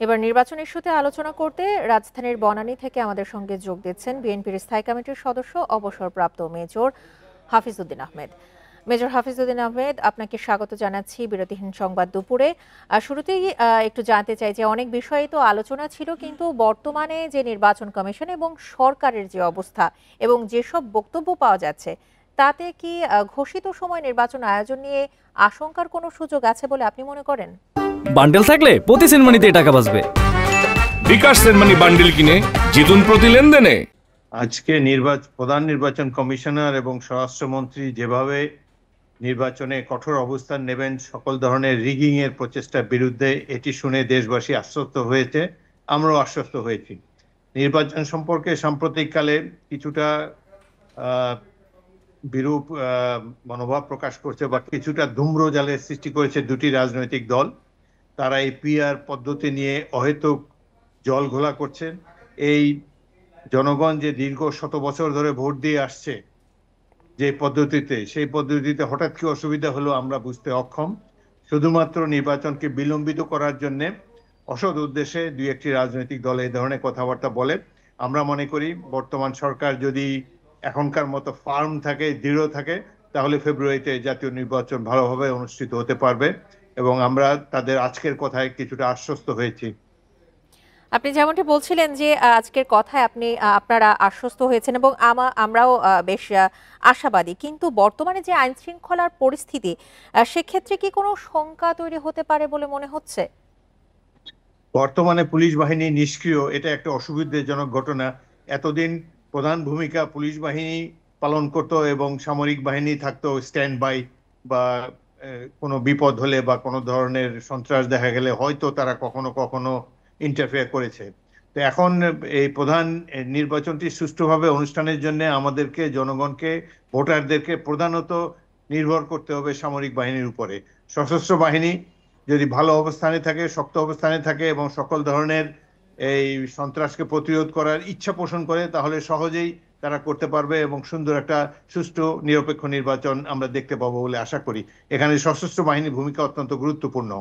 এবার নির্বাচন ইস্যুতে আলোচনা করতে রাজধানীর বনানী থেকে আমাদের সঙ্গে যোগ দিচ্ছেন বিএনপির স্থায়ী কমিটির সদস্য অবসরপ্রাপ্ত মেজর হাফিজউদ্দিন আহমেদ। মেজর হাফিজউদ্দিন আহমেদ, আপনাকে স্বাগত জানাচ্ছি বিরতিহীন সংবাদ দুপুরে। শুরুতেই একটু জানতে চাই যে অনেক বিষয়ে তো আলোচনা ছিল, কিন্তু বর্তমানে যে নির্বাচন কমিশন এবং সরকারের যে অবস্থা এবং যেসব বক্তব্য পাওয়া যাচ্ছে, তাতে কি ঘোষিত সময় নির্বাচন আয়োজন নিয়ে আশঙ্কার কোনো সুযোগ আছে বলে আপনি মনে করেন? বান্ডেল থাকলে প্রতি সেনমানিতে টাকা বাঁচবে। বিকাশ সেনমানি বান্ডেল কিনে জিতুন প্রতি লেনদেনে। আজকে প্রধান নির্বাচন কমিশনার এবং স্বরাষ্ট্রমন্ত্রী যেভাবে নির্বাচনে কঠোর অবস্থান নেবেন সকল ধরনের রিগিং এর প্রচেষ্টার বিরুদ্ধে, এটি শুনে দেশবাসী আশ্বস্ত হয়েছে, আমরাও আশ্বস্ত হয়েছি। নির্বাচন সম্পর্কে সাম্প্রতিককালে কিছুটা বিরূপ মনোভাব প্রকাশ করছে বা কিছুটা ধূম্রজালের সৃষ্টি করেছে দুটি রাজনৈতিক দল। তারা এই পিআর পদ্ধতি নিয়ে অহেতুক জল ঘোলা করছেন। এই জনগণ যে দীর্ঘ শত বছর ধরে ভোট দিয়ে আসছে যে পদ্ধতিতে, সেই পদ্ধতিতে হঠাৎ কি অসুবিধা হলো আমরা বুঝতে অক্ষম। শুধুমাত্র নির্বাচনকে বিলম্বিত করার জন্য অসৎ উদ্দেশ্যে দুই একটি রাজনৈতিক দল এই ধরনের কথাবার্তা বলে। আমরা মনে করি বর্তমান সরকার যদি এখনকার মতো ফার্ম থাকে, দৃঢ় থাকে, তাহলে ফেব্রুয়ারিতে জাতীয় নির্বাচন ভালোভাবে অনুষ্ঠিত হতে পারবে এবং আমরা তাদের আজকের কথায় কিছুটা আশ্বস্ত হয়েছি। আপনি যেমনটি বলছিলেন যে আজকের কথায় আপনারা আশ্বস্ত হয়েছেন এবং আমরাও বেশ আশাবাদী, কিন্তু বর্তমানে যে আইন শৃঙ্খলার পরিস্থিতি, সেক্ষেত্রে কি কোনো শঙ্কা তৈরি হতে পারে বলে মনে হচ্ছে? বর্তমানে পুলিশ বাহিনী নিষ্ক্রিয়, এটা একটা অসুবিধাজনক ঘটনা। এতদিন প্রধান ভূমিকা পুলিশ বাহিনী পালন করত এবং সামরিক বাহিনী থাকতো স্ট্যান্ড বাই, বা কোনো বিপদ হলে বা কোনো ধরনের সন্ত্রাস দেখা গেলে হয়তো তারা কখনো কখনো ইন্টারফেয়ার করেছে। তো এখন এই প্রধান নির্বাচনটি সুষ্ঠুভাবে অনুষ্ঠানের জন্য আমাদেরকে, জনগণকে, ভোটারদেরকে প্রধানত নির্ভর করতে হবে সামরিক বাহিনীর উপরে। সশস্ত্র বাহিনী যদি ভালো অবস্থানে থাকে, শক্ত অবস্থানে থাকে এবং সকল ধরনের এই সন্ত্রাসকে প্রতিরোধ করার ইচ্ছা পোষণ করে, তাহলে সহজেই তারা করতে পারবে এবং সুন্দর একটা সুষ্ঠু নিরপেক্ষ নির্বাচন আমরা দেখতে পাবো বলে আশা করি। এখানে সশস্ত্র বাহিনীর ভূমিকা অত্যন্ত গুরুত্বপূর্ণ।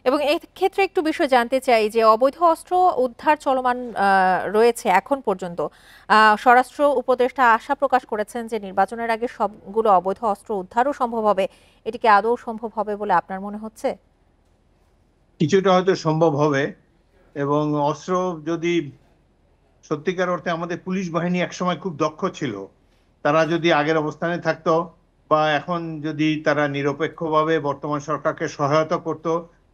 এবং এই ক্ষেত্রে একটু বিষয় জানতে চাই যে অবৈধ অস্ত্র উদ্ধার চলমান রয়েছে এখন পর্যন্ত। স্বরাষ্ট্র উপদেষ্টা আশা প্রকাশ করেছেন যে নির্বাচনের আগে সবগুলো অবৈধ অস্ত্র উদ্ধারও সম্ভব হবে। এটি কি আদৌ সম্ভব হবে বলে আপনার মনে হচ্ছে? কিছুটা হয়তো সম্ভব হবে, এবং অস্ত্র যদি সত্যিকার অর্থে, আমাদের পুলিশ বাহিনী একসময় খুব দক্ষ ছিল, তারা যদি আগের অবস্থানে থাকতো বা এখন যদি তারা নিরপেক্ষভাবে বর্তমান সরকারকে সহায়তা করত,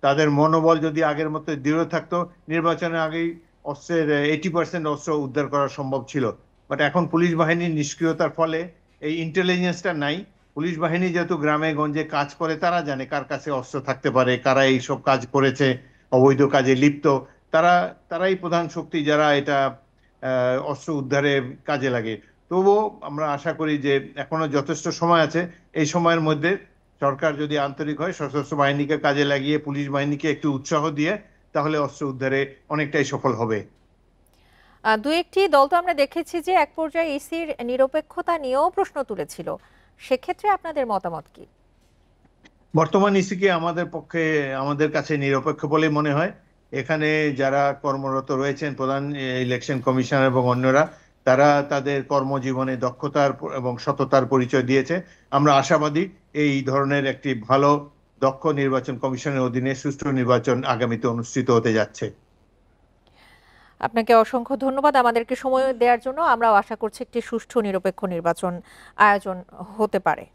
তাদের মনোবল যদি আগের মতো দৃঢ় থাকতো, নির্বাচনের আগেই অস্ত্রের 80% অস্ত্র উদ্ধার করা সম্ভব ছিল। বাট এখন পুলিশ বাহিনীর নিষ্ক্রিয়তার ফলে এই ইন্টেলিজেন্সটা নাই। পুলিশ বাহিনী যেহেতু গ্রামে গঞ্জে কাজ করে, তারা জানে কার কাছে অস্ত্র থাকতে পারে, কারা এইসব কাজ করেছে, অবৈধ কাজে লিপ্ত, তারাই প্রধান শক্তি যারা এটা অস্ত্র উদ্ধারে কাজে লাগে। তবুও আমরা আশা করি যে এখনো যথেষ্ট সময় আছে। এই সময়ের মধ্যে সরকার যদি আন্তরিক হয়, সশস্ত্র বাহিনীকে কাজে লাগিয়ে পুলিশ বাহিনীকে একটু উৎসাহ দিয়ে, তাহলে অস্ত্র উদ্ধারে অনেকটাই সফল হবে। দু একটি দল তো আমরা দেখেছি যে এক পর্যায়ে ইসির নিরপেক্ষতা নিয়েও প্রশ্ন তুলেছিল। সেক্ষেত্রে আপনাদের মতামত কি? বর্তমান ইসিকে আমাদের কাছে নিরপেক্ষ বলে মনে হয়। এখানে যারা কর্মরত রয়েছেন, প্রধান ইলেকশন কমিশনার এবং অন্যরা, তারা তাদের কর্মজীবনে দক্ষতার এবং সততার পরিচয় দিয়েছে। আমরা আশাবাদী এই ধরনের একটি ভালো দক্ষ নির্বাচন কমিশনের অধীনে সুষ্ঠু নির্বাচন আগামীতে অনুষ্ঠিত হতে যাচ্ছে। আপনাকে অসংখ্য ধন্যবাদ আমাদেরকে সময় দেওয়ার জন্য। আমরাও আশা করছি একটি সুষ্ঠু নিরপেক্ষ নির্বাচন আয়োজন হতে পারে।